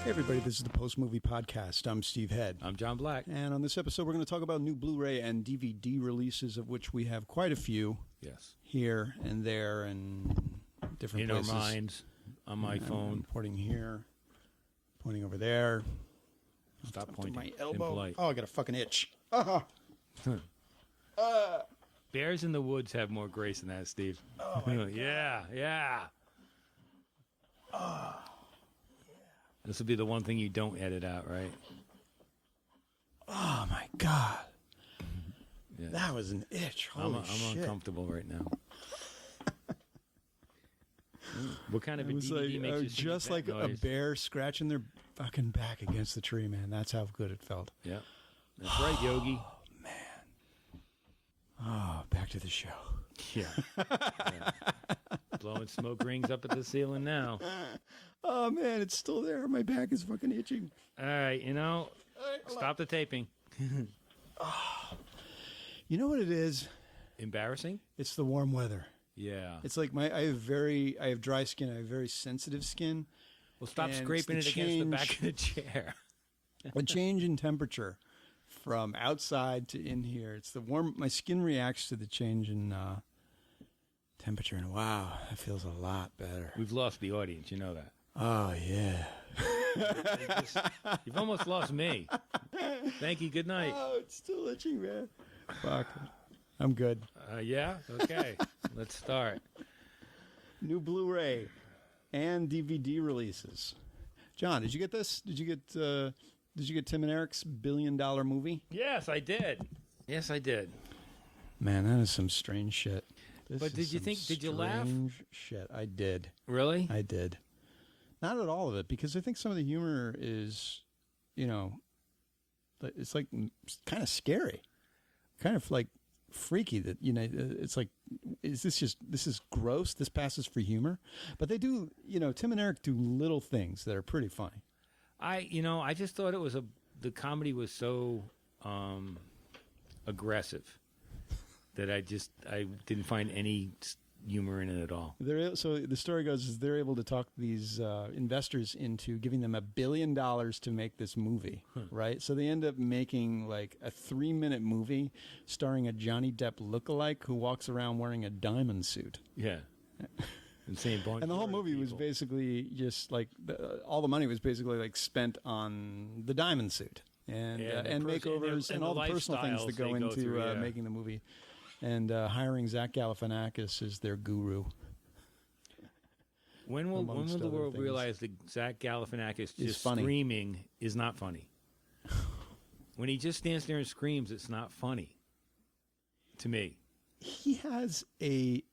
Hey everybody, this is the Post Movie Podcast. I'm Steve Head. I'm John Black. And on this episode, we're going to talk about new Blu-ray and DVD releases, of which we have quite a few. Yes. Here and there and different places. In our minds, on my phone. I'm pointing here, pointing over there. Stop pointing. My elbow. Oh, I got a fucking itch. Bears in the woods have more grace than that, Steve. Oh, my God. Yeah. This will be the one thing you don't edit out, right? Oh, my God. Yeah. That was an itch. Holy shit. I'm uncomfortable right now. What kind of a it was DVD like, makes you just like noise? a bear scratching their fucking back against the tree, man. That's how good it felt. Yeah. That's right, Yogi. Oh, man. Oh, back to the show. Yeah. Blowing smoke rings up at the ceiling now. Oh, man, it's still there. My back is fucking itching. All right, stop the taping. You know what it is? Embarrassing? It's the warm weather. Yeah. It's like I have dry skin. I have very sensitive skin. Well, stop scraping it against the back of the chair. A change in temperature from outside to in here. It's the warm. My skin reacts to the change in temperature, and wow, that feels a lot better. We've lost the audience. You know that. Oh yeah. You've almost lost me. Thank you. Good night. Oh, it's still itching, man. Fuck. I'm good. Yeah? Okay. Let's start. New Blu-ray and DVD releases. John, did you get this? Did you get Tim and Eric's $1 billion movie? Yes, I did. Man, that is some strange shit. But did you laugh? Strange shit. I did. Really? I did. Not at all of it, because I think some of the humor is, it's like kind of scary. Kind of like freaky that, it's like, this is gross. This passes for humor. But they do, Tim and Eric do little things that are pretty funny. I just thought the comedy was so aggressive that I didn't find any humor in it at all. So the story goes is they're able to talk these investors into giving them $1 billion to make this movie, right? So they end up making like a 3-minute movie starring a Johnny Depp lookalike who walks around wearing a diamond suit. Yeah. Insane. And the whole movie was basically just like all the money was basically like spent on the diamond suit and makeovers and all the personal things that go into making the movie. And hiring Zach Galifianakis as their guru. When will the world realize that Zach Galifianakis just screaming is not funny? When he just stands there and screams, it's not funny. To me. He has a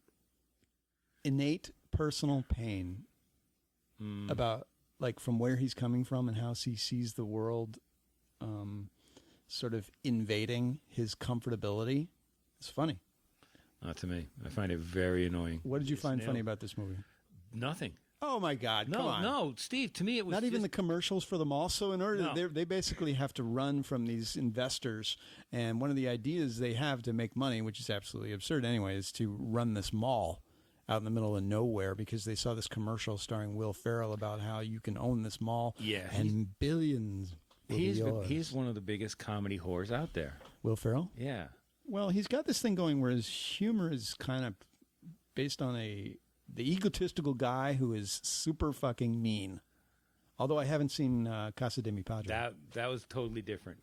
innate personal pain about, like, from where he's coming from and how he sees the world sort of invading his comfortability. It's funny. Not to me. I find it very annoying. What did you find funny about this movie? Nothing. Oh, my God. Come on. No, Steve, to me it was not even the commercials for them also. In order they basically have to run from these investors, and one of the ideas they have to make money, which is absolutely absurd anyway, is to run this mall out in the middle of nowhere because they saw this commercial starring Will Ferrell about how you can own this mall and billions will be yours. He's one of the biggest comedy whores out there. Will Ferrell? Yeah. Well, he's got this thing going where his humor is kind of based on the egotistical guy who is super fucking mean. Although I haven't seen Casa de Mi Padre. That was totally different.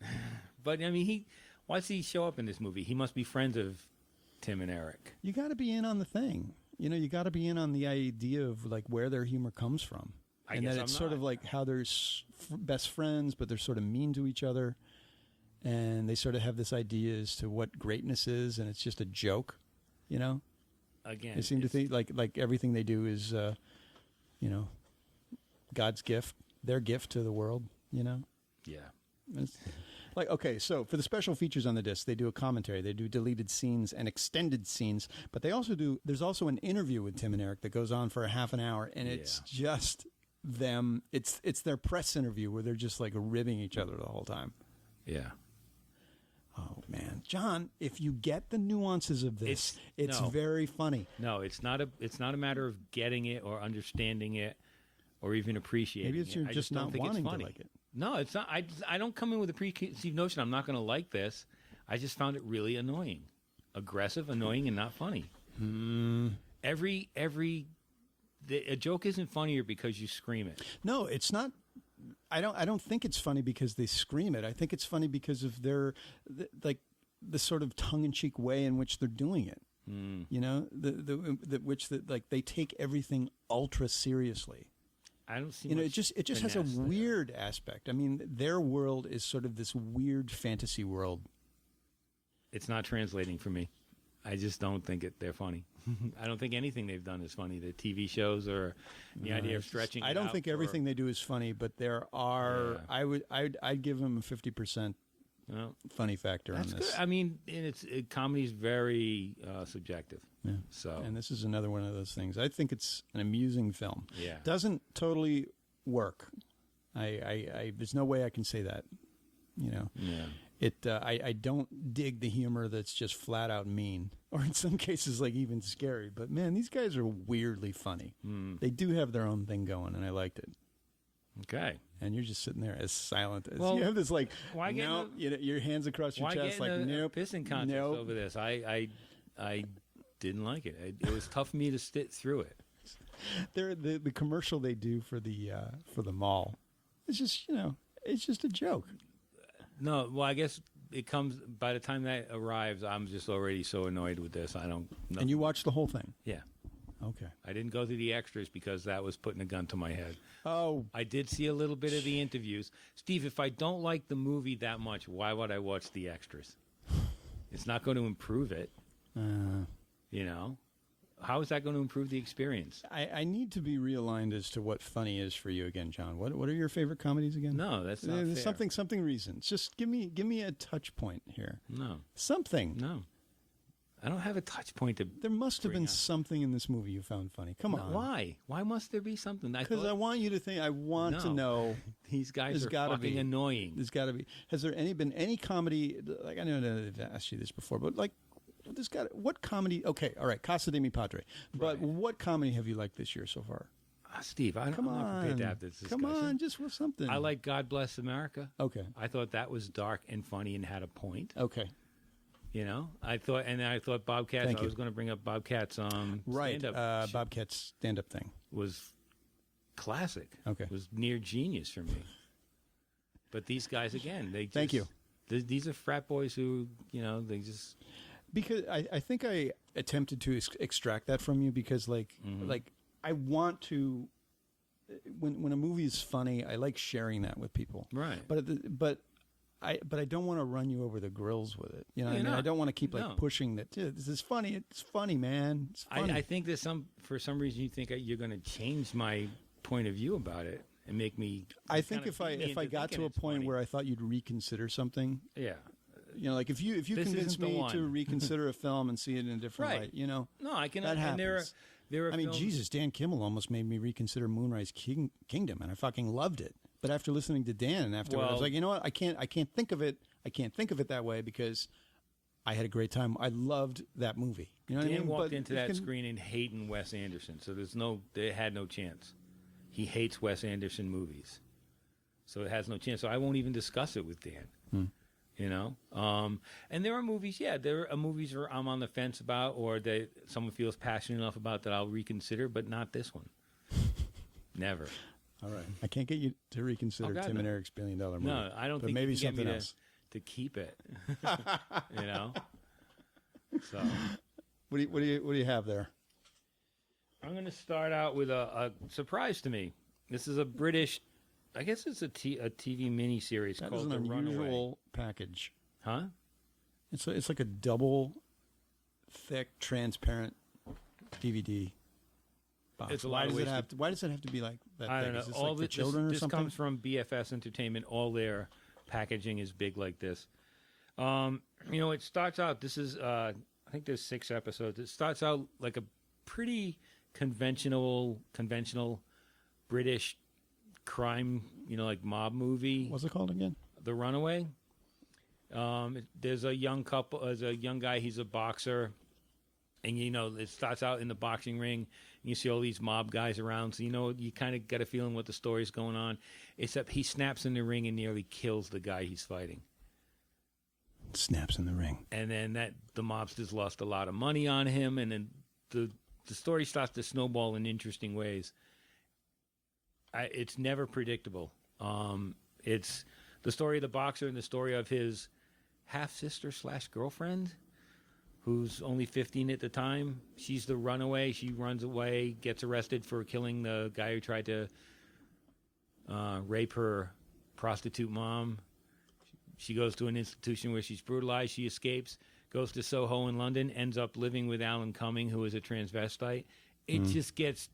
But, I mean, why does he show up in this movie? He must be friends of Tim and Eric. You got to be in on the thing. You got to be in on the idea of, like, where their humor comes from. And that it's sort of like how they're best friends, but they're sort of mean to each other. And they sort of have this idea as to what greatness is, and it's just a joke, Again, they seem to think like everything they do is, God's gift, their gift to the world, Yeah. It's like, okay, so for the special features on the disc, they do a commentary, they do deleted scenes and extended scenes, but there's also an interview with Tim and Eric that goes on for a half an hour, and it's just them. It's their press interview where they're just like ribbing each other the whole time. Yeah. Oh, man. John, if you get the nuances of this, it's very funny. No, it's not a matter of getting it or understanding it. or even appreciating. Maybe it's you're just not wanting to like it. No, it's not. I don't come in with a preconceived notion. I'm not going to like this. I just found it really annoying, aggressive, annoying, and not funny. A joke isn't funnier because you scream it. No, it's not. I don't think it's funny because they scream it. I think it's funny because of the sort of tongue-in-cheek way in which they're doing it. You know, they take everything ultra seriously. I don't see. You know, it just has a weird aspect. I mean, their world is sort of this weird fantasy world. It's not translating for me. I just don't think they're funny. I don't think anything they've done is funny. The TV shows or the idea of stretching. I don't think everything they do is funny, but there are. Yeah. I'd give them a 50% funny factor on this. Good. I mean, comedy's very subjective. Yeah. So, and this is another one of those things. I think it's an amusing film. Yeah. Doesn't totally work. There's no way I can say that. You know. Yeah. I don't dig the humor that's just flat out mean, or in some cases like even scary. But man, these guys are weirdly funny. They do have their own thing going, and I liked it. Okay. And you're just sitting there as silent as you have this like, why no, your hands across your chest, like nope, pissing contest over this. I didn't like it. It was tough for me to sit through it. The commercial they do for the mall, it's just it's just a joke. No, well, I guess it comes by the time that arrives. I'm just already so annoyed with this. I don't know. And you watched the whole thing? Yeah. Okay. I didn't go through the extras because that was putting a gun to my head. Oh. I did see a little bit of the interviews. Steve, if I don't like the movie that much, why would I watch the extras? It's not going to improve it. You know? How is that going to improve the experience? I need to be realigned as to what funny is for you again, John. What are your favorite comedies again? No, that's not fair. Something reasons. Just give me a touch point here. No. Something. No. I don't have a touch point to. There must have been something in this movie you found funny. Come on. Why? Why must there be something? Because I want you to think. I want to know. These guys are fucking annoying. There's got to be. Has there been any comedy? Like I know they've asked you this before, but like, what comedy? Okay, all right, Casa de Mi Padre. But what comedy have you liked this year so far? Steve, I'm not prepared to have this discussion. Come on, just with something. I like God Bless America. Okay. I thought that was dark and funny and had a point. Okay. You know, I thought Bobcats. I was going to bring up Bobcats. Stand-up. Bobcats stand-up thing was classic. Okay. Was near genius for me. But these guys again, they just, thank you. These are frat boys who they just. Because I think I attempted to extract that from you because like I want to. When a movie is funny, I like sharing that with people. Right. But I don't want to run you over the grills with it. You know what I mean? I don't want to keep pushing that. This is funny. It's funny, man. It's funny. I think there's for some reason you think you're going to change my point of view about it and make me. I think if I got to a point where I thought you'd reconsider something. Yeah. Like if you convince me to reconsider a film and see it in a different light, No, I can. That happens. There are. I mean, Jesus, Dan Kimmel almost made me reconsider Moonrise Kingdom, and I fucking loved it. But after listening to Dan afterwards, I was like, you know what? I can't think of it. I can't think of it that way because I had a great time. I loved that movie. You know what I mean? Dan walked into that screening hating Wes Anderson, so they had no chance. He hates Wes Anderson movies, so it has no chance. So I won't even discuss it with Dan. You know, and there are movies. Yeah, there are movies where I'm on the fence about, or that someone feels passionate enough about that I'll reconsider, but not this one. Never. All right, I can't get you to reconsider Tim and Eric's $1 billion movie. No, I don't think maybe you can something get me else to keep it. You know. So, what do you have there? I'm going to start out with a surprise to me. This is a British. I guess it's a TV miniseries called The Runaway. That is an unusual package. Huh? It's like a double thick, transparent DVD box. It's why does it have to be like that? I don't know. Is this like for children or something? This comes from BFS Entertainment. All their packaging is big like this. It starts out. This is I think there's 6 episodes. It starts out like a pretty conventional British crime, like mob movie. What's it called again? The Runaway. There's a young couple. There's a young guy. He's a boxer. And, it starts out in the boxing ring. And you see all these mob guys around. So, you kind of get a feeling what the story's going on. Except he snaps in the ring and nearly kills the guy he's fighting. Snaps in the ring. And then the mobsters lost a lot of money on him. And then the story starts to snowball in interesting ways. It's never predictable. It's the story of the boxer and the story of his half-sister / girlfriend, who's only 15 at the time. She's the runaway. She runs away, gets arrested for killing the guy who tried to rape her prostitute mom. She goes to an institution where she's brutalized. She escapes, goes to Soho in London, ends up living with Alan Cumming, who is a transvestite. It just gets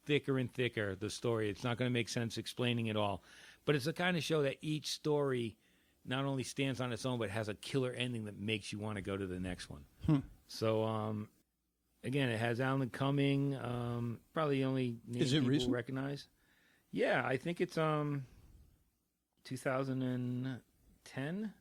thicker and thicker, the story. It's not going to make sense explaining it all. But it's the kind of show that each story not only stands on its own, but has a killer ending that makes you want to go to the next one. So, again, it has Alan Cumming, probably the only name people recent? recognize. Yeah, I think it's 2010.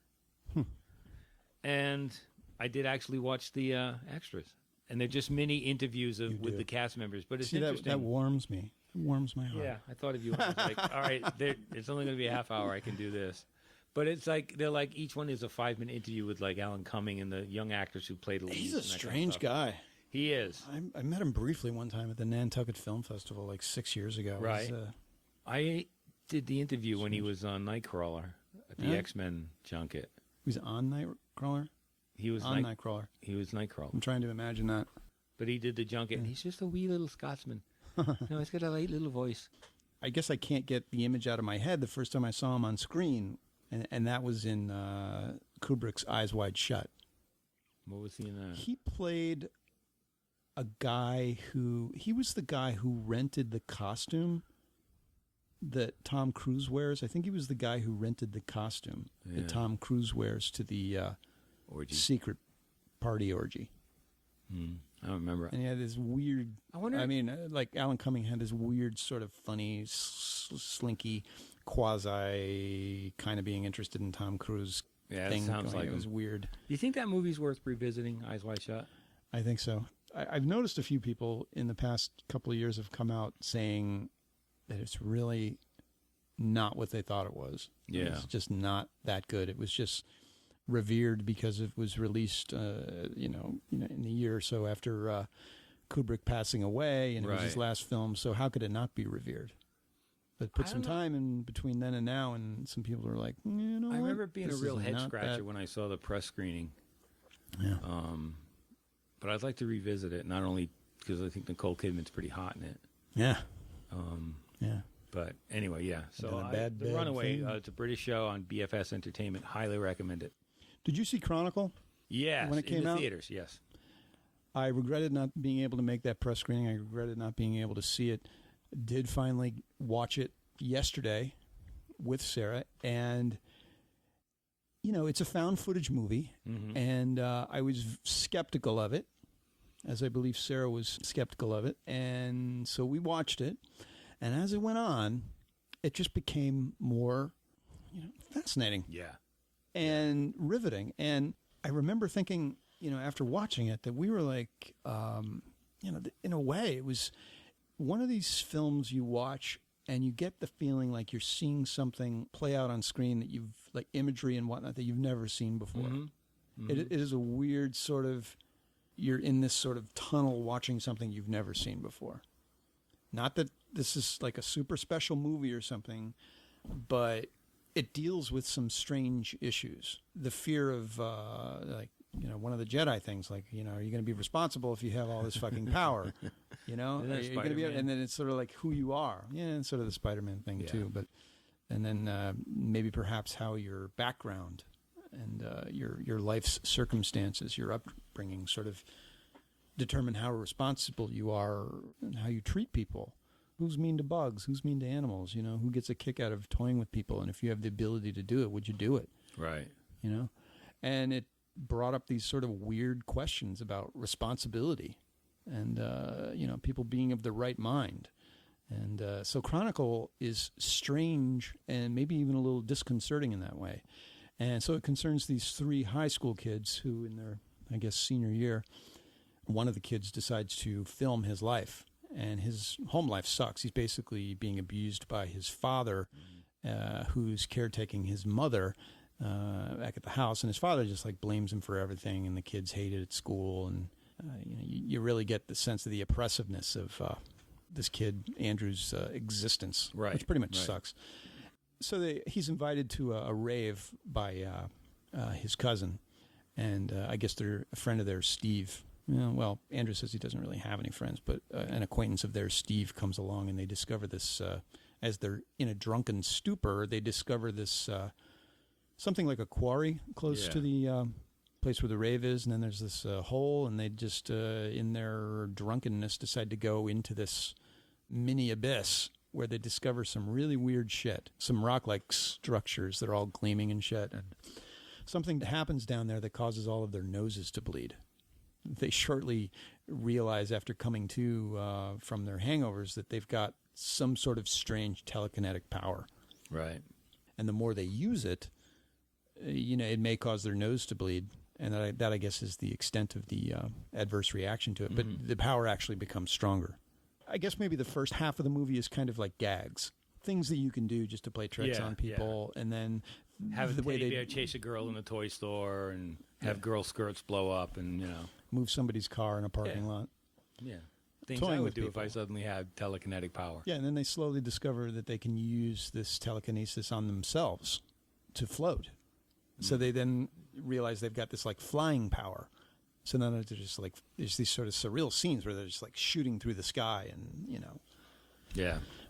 And I did actually watch the extras. And they're just mini interviews with the cast members. But it's interesting. That warms me. It warms my heart. Yeah, I thought of you. I was like, all right, it's only going to be a half hour. I can do this. But it's like, they're like, each one is a 5-minute interview with like Alan Cumming and the young actors who played the lead. He's a strange guy. He is. I met him briefly one time at the Nantucket Film Festival like 6 years ago. Right. I did the interview when he was on Nightcrawler at the X-Men junket. He was on Nightcrawler? He was on Nightcrawler. He was Nightcrawler. I'm trying to imagine that. But he did the junket, and he's just a wee little Scotsman. He's got a light little voice. I guess I can't get the image out of my head the first time I saw him on screen, and that was in Kubrick's Eyes Wide Shut. What was he in that? He played a guy he was the guy who rented the costume that Tom Cruise wears. I think he was the guy who rented the costume that Tom Cruise wears to the secret party orgy. I don't remember. And he had this weird, like Alan Cumming had this weird sort of funny, slinky, quasi kind of being interested in Tom Cruise thing. Sounds like it was weird. Do you think that movie's worth revisiting, Eyes Wide Shut? I think so. I've noticed a few people in the past couple of years have come out saying that it's really not what they thought it was. Yeah. It's just not that good. It was just revered because it was released, in the year or so after Kubrick passing away, and it was his last film. So how could it not be revered? But put some time in between then and now, and some people are like, I remember it being a real head scratcher when I saw the press screening. Yeah. But I'd like to revisit it, not only because I think Nicole Kidman's pretty hot in it. Yeah. Yeah. But anyway, yeah. So The Runaway, it's a British show on BFS Entertainment. Highly recommend it. Did you see Chronicle? Yes, when it came in the out? theaters, yes. I regretted not being able to make that press screening. I regretted not being able to see it. Did finally watch it yesterday with Sarah, and it's a found footage movie, and I was skeptical of it, as I believe Sarah was skeptical of it, and so we watched it, and as it went on, it just became more, fascinating. Yeah. And riveting. And I remember thinking, after watching it, that we were like, in a way, it was one of these films you watch and you get the feeling like you're seeing something play out on screen that you've, like imagery and whatnot, that you've never seen before. It is a weird sort of, you're in this sort of tunnel watching something you've never seen before. Not that this is like a super special movie or something, but it deals with some strange issues. The fear of, one of the Jedi things, like, are you going to be responsible if you have all this fucking power? Are you going to be? And then it's sort of like who you are. Yeah, and sort of the Spider-Man thing too. But and then maybe perhaps how your background and your life's circumstances, your upbringing, sort of determine how responsible you are and how you treat people. Who's mean to bugs? Who's mean to animals? Who gets a kick out of toying with people? And if you have the ability to do it, would you do it? Right. And it brought up these sort of weird questions about responsibility and, people being of the right mind. And so Chronicle is strange and maybe even a little disconcerting in that way. And so it concerns these 3 high school kids who in their, I guess, senior year one of the kids decides to film his life, and his home life sucks. He's basically being abused by his father, who's caretaking his mother back at the house, and his father just like blames him for everything, and the kids hate it at school, and you really get the sense of the oppressiveness of this kid Andrew's existence, which pretty much sucks. So he's invited to a rave by his cousin, and I guess they're a friend of theirs, Steve. Well, Andrew says he doesn't really have any friends, but an acquaintance of theirs, Steve, comes along, and they discover this, as they're in a drunken stupor, they discover this, something like a quarry close to the place where the rave is, and then there's this hole, and they just, in their drunkenness, decide to go into this mini abyss where they discover some really weird shit, some rock-like structures that are all gleaming and shit, and something happens down there that causes all of their noses to bleed. They shortly realize after coming to from their hangovers that they've got some sort of strange telekinetic power. Right. And the more they use it, it may cause their nose to bleed. And that I guess, is the extent of the adverse reaction to it. But the power actually becomes stronger. I guess maybe the first half of the movie is kind of like gags. Things that you can do just to play tricks on people. And then have the teddy bear chase a girl in a toy store and have girl skirts blow up and, move somebody's car in a parking lot. Yeah. Things I would do if I suddenly had telekinetic power. Yeah, and then they slowly discover that they can use this telekinesis on themselves to float. So they then realize they've got this like flying power. So then they're just like, there's these sort of surreal scenes where they're just like shooting through the sky and,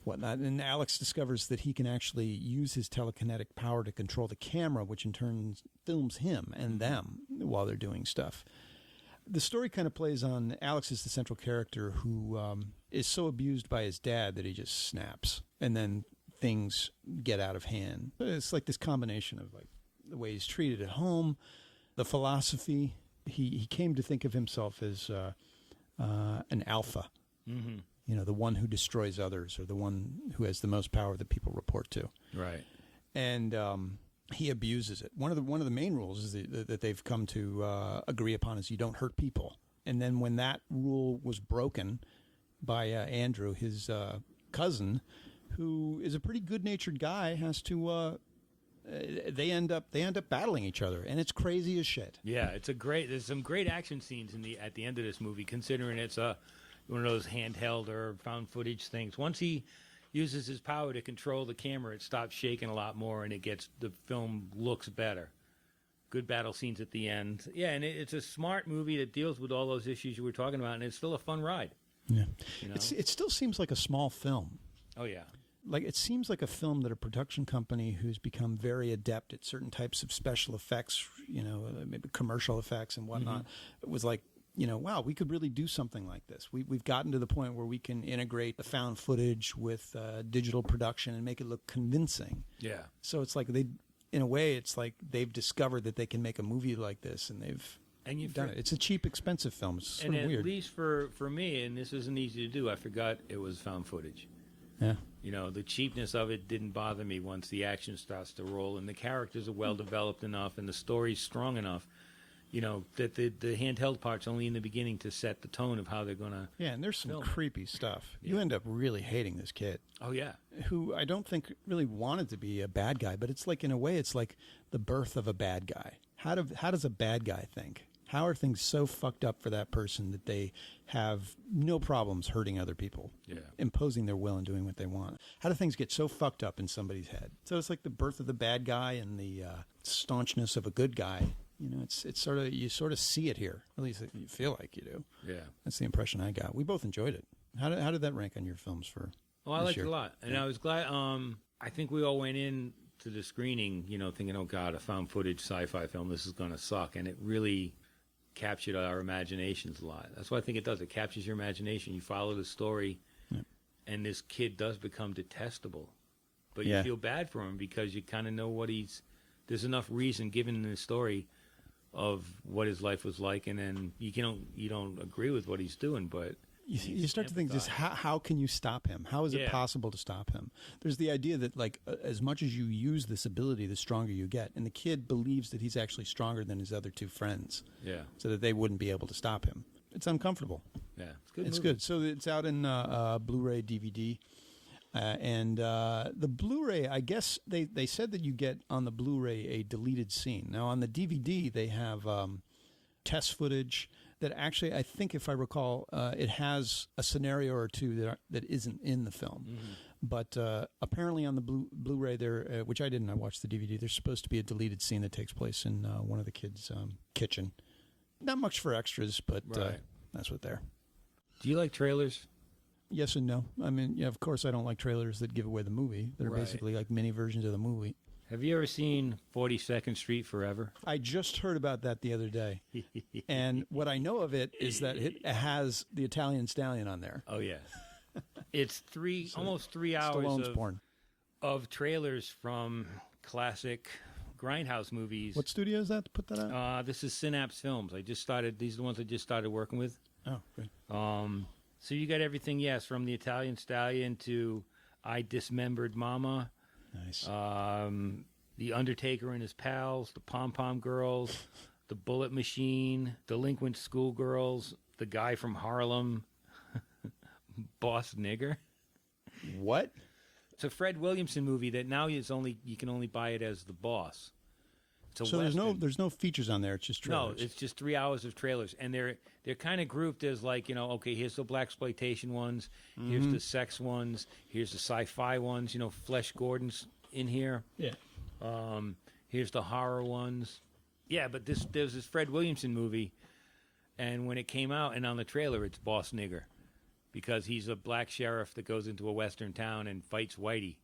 whatnot. And Alex discovers that he can actually use his telekinetic power to control the camera, which in turn films him and them while they're doing stuff. The story kind of plays on Alex is the central character who is so abused by his dad that he just snaps, and then things get out of hand. It's like this combination of like the way he's treated at home, the philosophy. He came to think of himself as an alpha, the one who destroys others, or the one who has the most power that people report to. Right. And he abuses it. One of the main rules is that they've come to agree upon is you don't hurt people. And then when that rule was broken by Andrew, his cousin, who is a pretty good-natured guy, has to. They end up battling each other, and it's crazy as shit. Yeah, there's some great action scenes at the end of this movie, considering it's one of those handheld or found footage things. Once he uses his power to control the camera, it stops shaking a lot more, and the film looks better. Good battle scenes at the end. Yeah, and it's a smart movie that deals with all those issues you were talking about, and it's still a fun ride. Yeah, it still seems like a small film. Oh yeah. Like, it seems like a film that a production company who's become very adept at certain types of special effects, maybe commercial effects and whatnot, was like, wow, we could really do something like this. We've gotten to the point where we can integrate the found footage with digital production and make it look convincing. Yeah. So it's like in a way, it's like they've discovered that they can make a movie like this, and they've done it. It's a cheap, expensive film. It's sort of weird. At least for me, and this isn't easy to do, I forgot it was found footage. Yeah. The cheapness of it didn't bother me once the action starts to roll and the characters are well developed enough and the story's strong enough, that the handheld part's only in the beginning to set the tone of how they're going to. Yeah, and there's some creepy stuff. Yeah. You end up really hating this kid. Oh, yeah. Who I don't think really wanted to be a bad guy, but it's like, in a way, it's like the birth of a bad guy. How does a bad guy think? How are things so fucked up for that person that they have no problems hurting other people, imposing their will and doing what they want? How do things get so fucked up in somebody's head? So it's like the birth of the bad guy and the staunchness of a good guy. It's sort of, you sort of see it here. At least you feel like you do. Yeah, that's the impression I got. We both enjoyed it. How did that rank on your films for? I liked it a lot, and I was glad. I think we all went in to the screening, thinking, "Oh God, a found footage sci-fi film. This is going to suck," and it really captured our imaginations a lot. That's what I think it does. It captures your imagination. You follow the story, and this kid does become detestable. But you feel bad for him because you kind of know what there's enough reason given in the story of what his life was like, and then you don't agree with what he's doing, but you start to think, just how can you stop him? How is it possible to stop him? There's the idea that, like, as much as you use this ability, the stronger you get. And the kid believes that he's actually stronger than his other two friends. Yeah. So that they wouldn't be able to stop him. It's uncomfortable. Yeah, it's good. It's movie. good. So it's out in Blu-ray, DVD. And the Blu-ray, I guess they said that you get on the Blu-ray a deleted scene. Now, on the DVD, they have test footage that actually, I think if I recall, it has a scenario or two that isn't in the film. Mm-hmm. But apparently on the Blu-ray, there, which I didn't, I watched the DVD, there's supposed to be a deleted scene that takes place in one of the kids' kitchen. Not much for extras, but that's what they're. Do you like trailers? Yes and no. I mean, yeah, of course I don't like trailers that give away the movie. They're basically like mini versions of the movie. Have you ever seen 42nd Street Forever? I just heard about that the other day. And what I know of it is that it has the Italian Stallion on there. Oh, yeah. It's almost 3 hours of trailers from classic Grindhouse movies. What studio is that to put that out? This is Synapse Films. These are the ones I just started working with. Oh, good. So you got everything, yes, from the Italian Stallion to I Dismembered Mama. Nice. The Undertaker and his pals, the Pom Pom Girls, the Bullet Machine, Delinquent Schoolgirls, the guy from Harlem, Boss Nigger. What? It's a Fred Williamson movie that now you can only buy it as The Boss. So there's no features on there. It's just trailers. No, it's just 3 hours of trailers, and they're kind of grouped as like, okay, here's the blaxploitation ones, here's the sex ones, here's the sci-fi ones. Flesh Gordon's in here. Yeah. Here's the horror ones. Yeah, but there's this Fred Williamson movie, and when it came out, and on the trailer, it's Boss Nigger, because he's a black sheriff that goes into a western town and fights Whitey.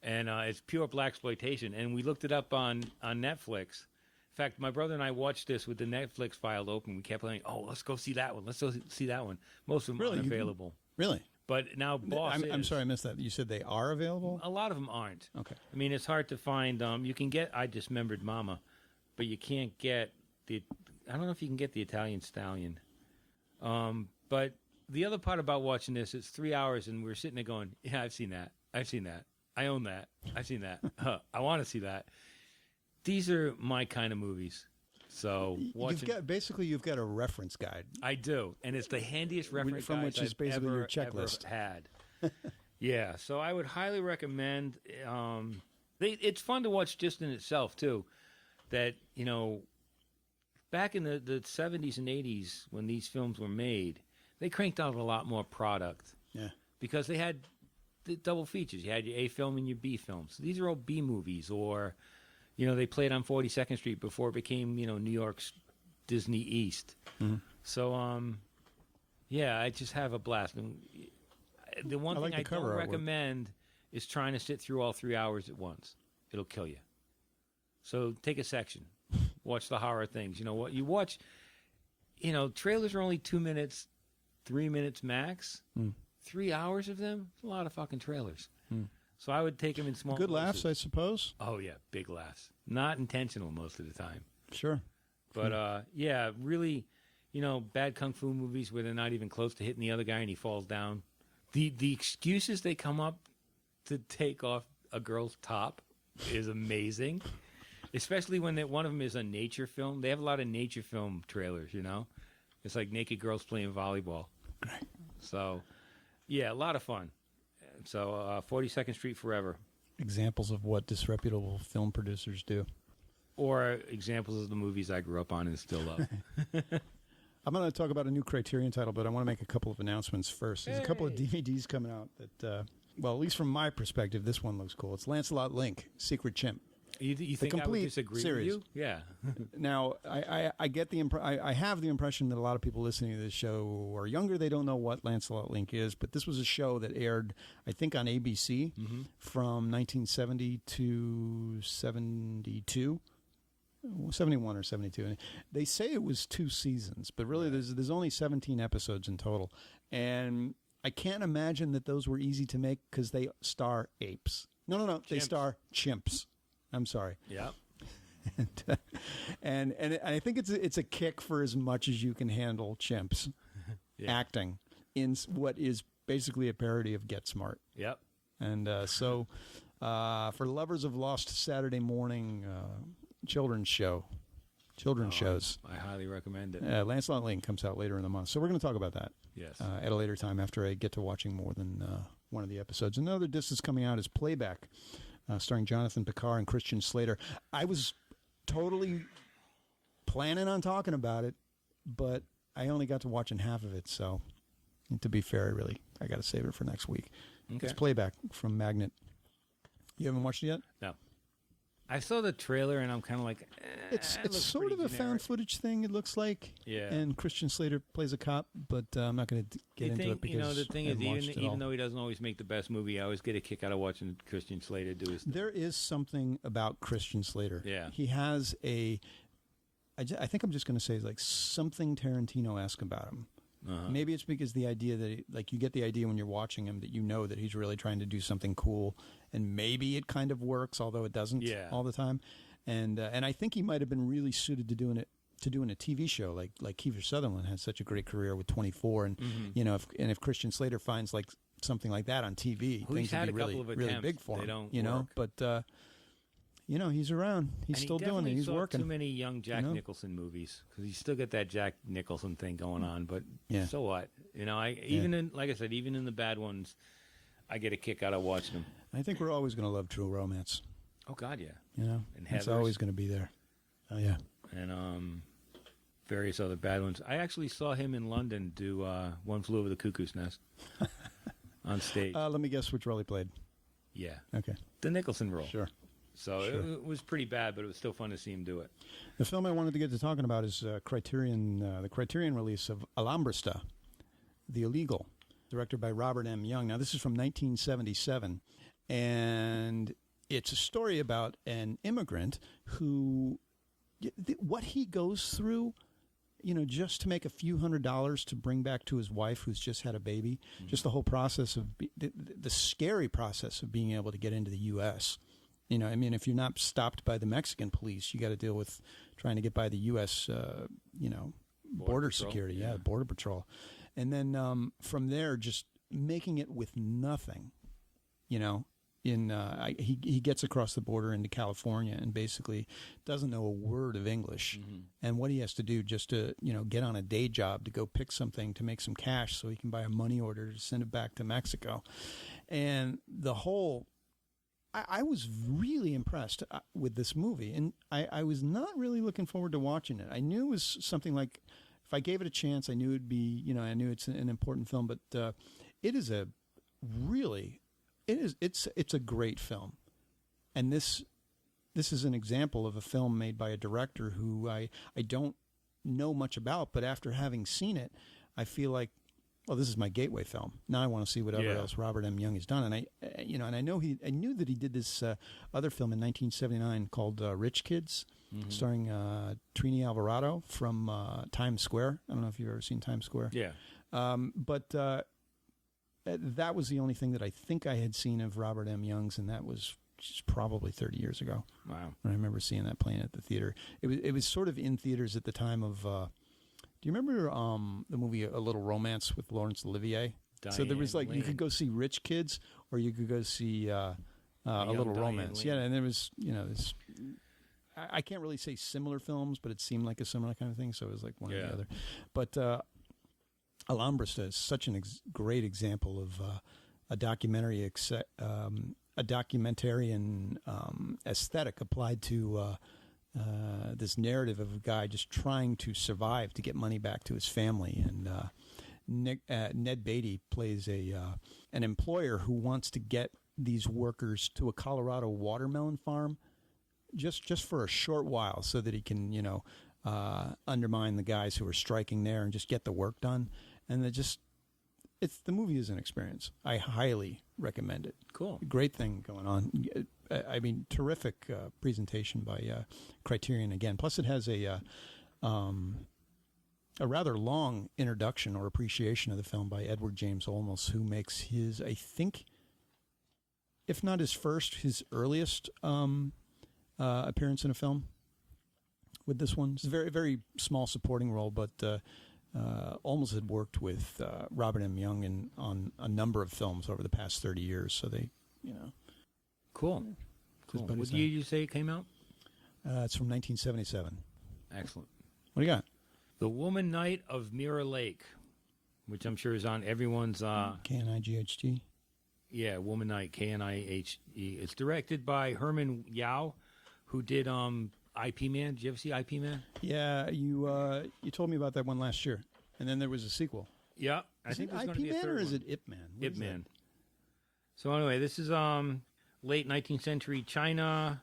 And it's pure blaxploitation. And we looked it up on Netflix. In fact, my brother and I watched this with the Netflix file open. We kept playing, let's go see that one. Let's go see that one. Most of them aren't available. Really? But now Boss I'm sorry, I missed that. You said they are available? A lot of them aren't. Okay. I mean, it's hard to find. You can get I Dismembered Mama, but you can't get I don't know if you can get the Italian Stallion. But the other part about watching this, it's 3 hours, and we're sitting there going, yeah, I've seen that. I own that. I've seen that. I want to see that. These are my kind of movies. So you've got a reference guide. I do, and it's the handiest reference from guide which is basically your checklist. Ever had. Yeah, so I would highly recommend. It's fun to watch just in itself too. That back in the 70s and 80s when these films were made, they cranked out a lot more product. Yeah, because they had the double features. You had your A film and your B film. So these are all B movies, or they played on 42nd Street before it became New York's Disney East. Mm-hmm. So I just have a blast. And the one thing I don't recommend is trying to sit through all 3 hours at once. It'll kill you. So take a section. Watch the horror things. You know what? You watch, trailers are only 2 minutes, 3 minutes max. 3 hours of them, it's a lot of fucking trailers. So I would take them in small Good doses. Laughs, I suppose. Oh, yeah, big laughs. Not intentional most of the time. Sure. But, really, bad kung fu movies where they're not even close to hitting the other guy and he falls down. The excuses they come up to take off a girl's top is amazing. Especially when one of them is a nature film. They have a lot of nature film trailers, It's like naked girls playing volleyball. Great. So, yeah, a lot of fun. So, 42nd Street Forever. Examples of what disreputable film producers do. Or examples of the movies I grew up on and still love. I'm going to talk about a new Criterion title, but I want to make a couple of announcements first. There's a couple of DVDs coming out that, at least from my perspective, this one looks cool. It's Lancelot Link, Secret Chimp. You think I would disagree series. with you? Yeah. Now, I get I have the impression that a lot of people listening to this show are younger. They don't know what Lancelot Link is, but this was a show that aired, I think, on ABC from 1970 to 72. 71 or 72. And they say it was 2 seasons, but really there's only 17 episodes in total. And I can't imagine that those were easy to make because they star apes. No. Chimps. They star chimps. I'm sorry. Yeah. And I think it's a kick for as much as you can handle chimps acting in what is basically a parody of Get Smart. Yep. And so for lovers of Lost Saturday Morning children's show, children's shows. I highly recommend it. Lancelot Lane comes out later in the month, so we're going to talk about that. Yes. At a later time after I get to watching more than one of the episodes. Another disc that's coming out is Playback, starring Jonathan Picard and Christian Slater. I was totally planning on talking about it, but I only got to watching half of it, so to be fair, I got to save it for next week. Okay. It's Playback from Magnet. You haven't watched it yet? No. I saw the trailer and I'm kind of like, it's sort of a found footage thing. It looks like, yeah. And Christian Slater plays a cop, but I'm not going to get into it because the thing I is, haven't watched it all. even though he doesn't always make the best movie, I always get a kick out of watching Christian Slater do his thing. There is something about Christian Slater. Yeah, he has I think I'm just going to say like something Tarantino-esque about him. Uh-huh. Maybe it's because the idea that you get the idea when you're watching him that you know that he's really trying to do something cool, and maybe it kind of works, although it doesn't all the time. And I think he might have been really suited to doing a TV show like Kiefer Sutherland had such a great career with 24, and if Christian Slater finds like something like that on TV, things would be really big for him. But he's around. He's still doing it. He's working. Too many young Jack Nicholson movies because he's still got that Jack Nicholson thing going on. But so what? Like I said, even in the bad ones, I get a kick out of watching them. I think we're always going to love True Romance. Oh God, yeah. And it's always going to be there. Oh yeah. And various other bad ones. I actually saw him in London do One Flew Over the Cuckoo's Nest on stage. Let me guess which role he played. Yeah. Okay. The Nicholson role. Sure. So it was pretty bad, but it was still fun to see him do it. The film I wanted to get to talking about is the Criterion release of Alhambra, The Illegal, directed by Robert M. Young. Now, this is from 1977, and it's a story about an immigrant who, what he goes through, just to make a few $100s to bring back to his wife who's just had a baby, just the whole process of the scary process of being able to get into the U.S., if you're not stopped by the Mexican police, you got to deal with trying to get by the U.S., border security. Yeah, Border Patrol. And then from there, just making it with nothing, he gets across the border into California and basically doesn't know a word of English. Mm-hmm. And what he has to do just to, get on a day job to go pick something to make some cash so he can buy a money order to send it back to Mexico. And the whole... I was really impressed with this movie, and I was not really looking forward to watching it. I knew it was something like, if I gave it a chance, I knew it'd be, I knew it's an important film, but it is it's a great film, and this is an example of a film made by a director who I don't know much about, but after having seen it, I feel like, well, this is my gateway film. Now I want to see whatever else Robert M. Young has done, and I knew that he did this other film in 1979 called Rich Kids, starring Trini Alvarado from Times Square. I don't know if you've ever seen Times Square. Yeah, but that was the only thing that I think I had seen of Robert M. Young's, and that was just probably 30 years ago. Wow! And I remember seeing that playing at the theater. It was sort of in theaters at the time of. Do you remember the movie A Little Romance with Laurence Olivier? So there was you could go see Rich Kids, or you could go see A Little Romance. Yeah, and there was this. I can't really say similar films, but it seemed like a similar kind of thing. So it was like one or the other. But Alhambra is such a great example of a documentary, a documentarian aesthetic applied to. This narrative of a guy just trying to survive to get money back to his family, and Ned Beatty plays an employer who wants to get these workers to a Colorado watermelon farm just for a short while, so that he can undermine the guys who are striking there and just get the work done. And the movie is an experience. I highly recommend it. Cool, great thing going on. I mean, terrific presentation by Criterion again. Plus, it has a rather long introduction or appreciation of the film by Edward James Olmos, who makes his, I think, if not his first, his earliest appearance in a film with this one. It's a very, very small supporting role, but Olmos had worked with Robert M. Young on a number of films over the past 30 years, so they, Cool. What year did you say it came out? It's from 1977. Excellent. What do you got? The Woman Knight of Mirror Lake, which I'm sure is on everyone's... K-N-I-G-H-T? Yeah, Woman Knight, K-N-I-H-E. It's directed by Herman Yao, who did IP Man. Did you ever see IP Man? Yeah, you told me about that one last year. And then there was a sequel. Yeah. I think there's going to be a third IP Man or is one. it Ip Man? Ip Man. So anyway, this is late 19th century China.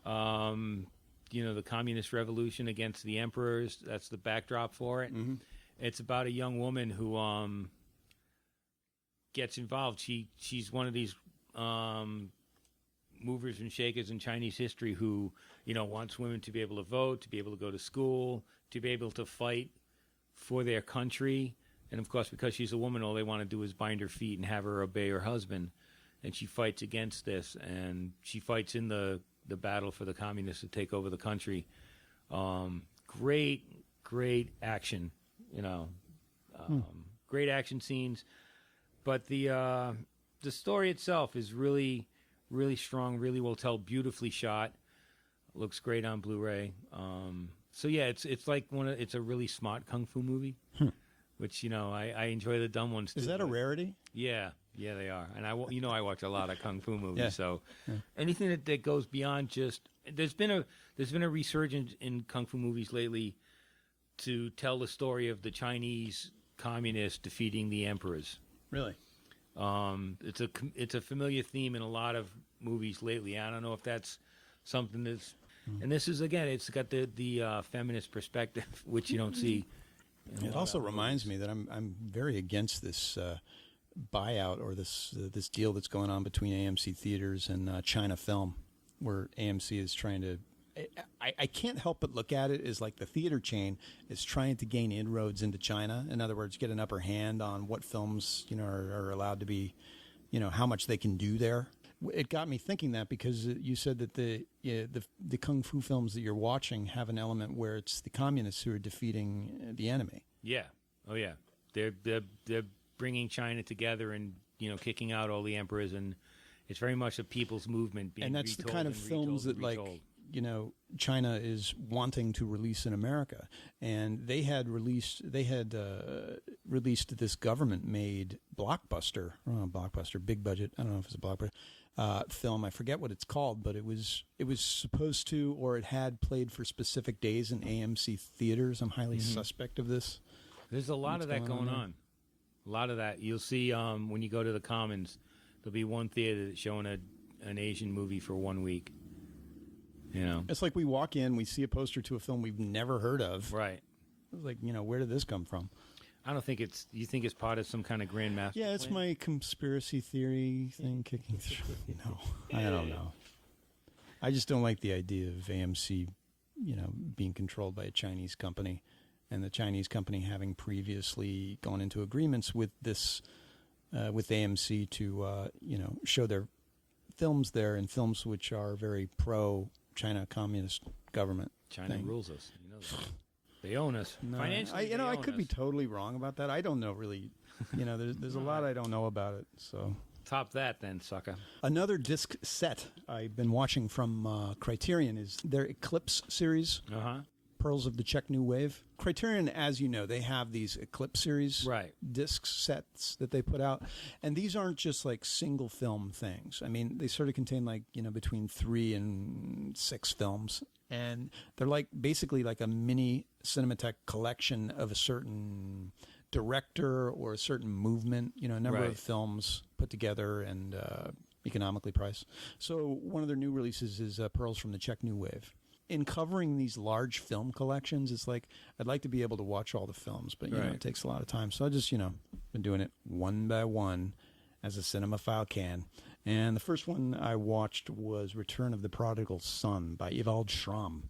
The communist revolution against the emperors. That's the backdrop for it. Mm-hmm. It's about a young woman who gets involved. She's one of these movers and shakers in Chinese history who, wants women to be able to vote, to be able to go to school, to be able to fight for their country. And of course, because she's a woman, all they want to do is bind her feet and have her obey her husband. And she fights against this, and she fights in the battle for the communists to take over the country. Great action, great action scenes. But the story itself is really, really strong, really well told, beautifully shot. Looks great on Blu-ray. So yeah, it's like it's a really smart kung fu movie, which I enjoy the dumb ones too. Is that a rarity? Yeah, they are. And I watch a lot of kung fu movies. So anything that goes beyond just there's been a resurgence in kung fu movies lately to tell the story of the Chinese communists defeating the emperors. Really? It's a familiar theme in a lot of movies lately. I don't know if that's something that's, and this is again, it's got the feminist perspective, which you don't see. It also reminds me that I'm very against this buyout or this deal that's going on between AMC Theaters and China Film, where AMC is trying to. I can't help but look at it as like the theater chain is trying to gain inroads into China. In other words, get an upper hand on what films are allowed to be, how much they can do there. It got me thinking that because you said that the kung fu films that you're watching have an element where it's the communists who are defeating the enemy. Yeah. Oh yeah. They're bringing China together and kicking out all the emperors, and it's very much a people's movement being. And that's the kind of films that China is wanting to release in America, and they had released this government-made blockbuster, big budget. I don't know if it's a blockbuster film. I forget what it's called, but it was supposed to, or it had played for specific days in AMC theaters. I'm highly suspect of this. There's a lot of that going on. A lot of that you'll see when you go to the Commons. There'll be one theater that's showing an Asian movie for 1 week. It's like we walk in, we see a poster to a film we've never heard of. Right. It's like, where did this come from? I don't think you think it's part of some kind of grand master plan? It's my conspiracy theory thing kicking through. No, I don't know. I just don't like the idea of AMC, being controlled by a Chinese company, and the Chinese company having previously gone into agreements with this, with AMC to, show their films there, and films which are very pro-China communist government. China rules us. That. They own us. No, financially. I could be totally wrong about that. I don't know really. There's a lot I don't know about it. So top that then, sucker. Another disc set I've been watching from Criterion is their Eclipse series. Pearls of the Czech New Wave. Criterion, as you know, they have these Eclipse series disc sets that they put out. And these aren't just like single film things. I mean, they sort of contain between 3 and 6 films. And they're basically like a mini Cinematheque collection of a certain director or a certain movement, a number of films put together and economically priced. So one of their new releases is Pearls from the Czech New Wave. In covering these large film collections, it's like I'd like to be able to watch all the films, but it takes a lot of time. So I just been doing it one by one as a cinemaphile can. And the first one I watched was Return of the Prodigal Son by Ewald Schramm.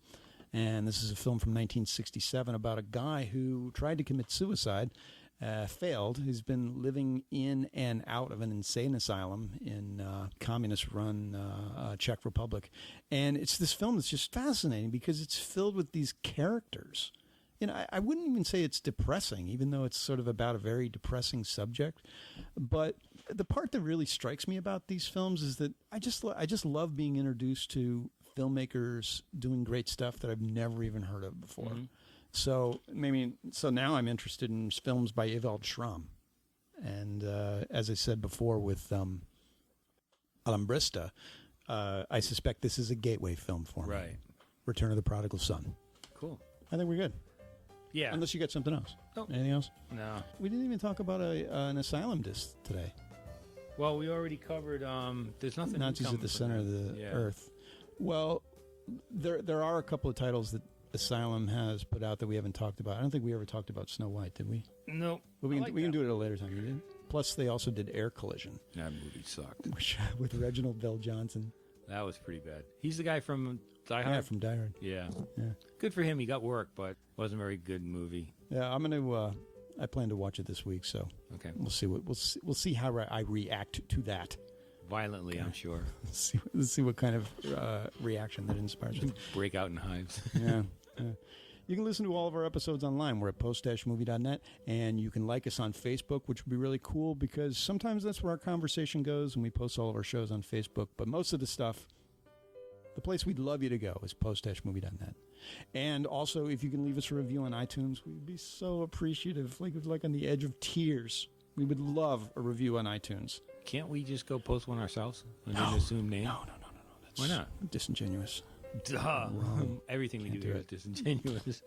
And this is a film from 1967 about a guy who tried to commit suicide, failed. He's been living in and out of an insane asylum in communist-run Czech Republic. And it's this film that's just fascinating because it's filled with these characters. I wouldn't even say it's depressing, even though it's sort of about a very depressing subject. But the part that really strikes me about these films is that I just love being introduced to filmmakers doing great stuff that I've never even heard of before. Mm-hmm. So now I'm interested in films by Ewald Schramm. And as I said before with Alambrista, I suspect this is a gateway film for me. Right. Return of the Prodigal Son. Cool. I think we're good. Yeah. Unless you got something else. Oh. Anything else? No. We didn't even talk about an asylum disc today. Well, we already covered. There's nothing. Nazis at the center of the earth. Well, there are a couple of titles that Asylum has put out that we haven't talked about. I don't think we ever talked about Snow White, did we? No. But we can do it at a later time. You did. Plus, they also did Air Collision. That movie sucked. With Reginald Bell Johnson. That was pretty bad. He's the guy from Die Hard. Yeah, from Die Hard. Yeah. Yeah. Good for him. He got work, but wasn't a very good movie. Yeah, I'm gonna. I plan to watch it this week, so okay. We'll see how I react to that. Violently, I'm sure. Let's see what kind of reaction that inspires me. Break out in hives. Yeah. You can listen to all of our episodes online. We're at post-movie.net, and you can like us on Facebook, which would be really cool because sometimes that's where our conversation goes, and we post all of our shows on Facebook. But most of the stuff, the place we'd love you to go is post-movie.net. And also, if you can leave us a review on iTunes, we'd be so appreciative, like on the edge of tears. We would love a review on iTunes. Can't we just go post one ourselves and then assume name? No. That's why not? Disingenuous. Duh. Everything we do here is disingenuous.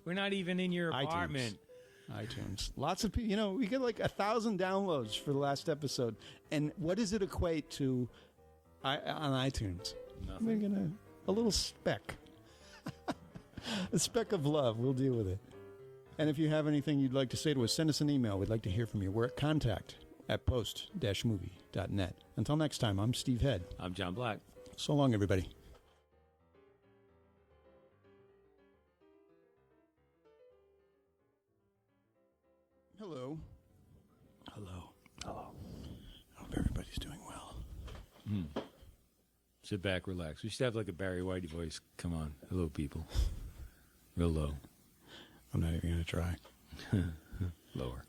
We're not even in your apartment. iTunes. Lots of people, we get like 1,000 downloads for the last episode. And what does it equate to on iTunes? Nothing. We're going a little speck. A speck of love. We'll deal with it. And if you have anything you'd like to say to us, send us an email. We'd like to hear from you. We're at contact@post-movie.net. Until next time, I'm Steve Head. I'm John Black. So long, everybody. Hello. I hope everybody's doing well. Sit back, relax. We should have like a Barry Whitey voice. Come on. Hello, people. Real low. I'm not even going to try. Lower.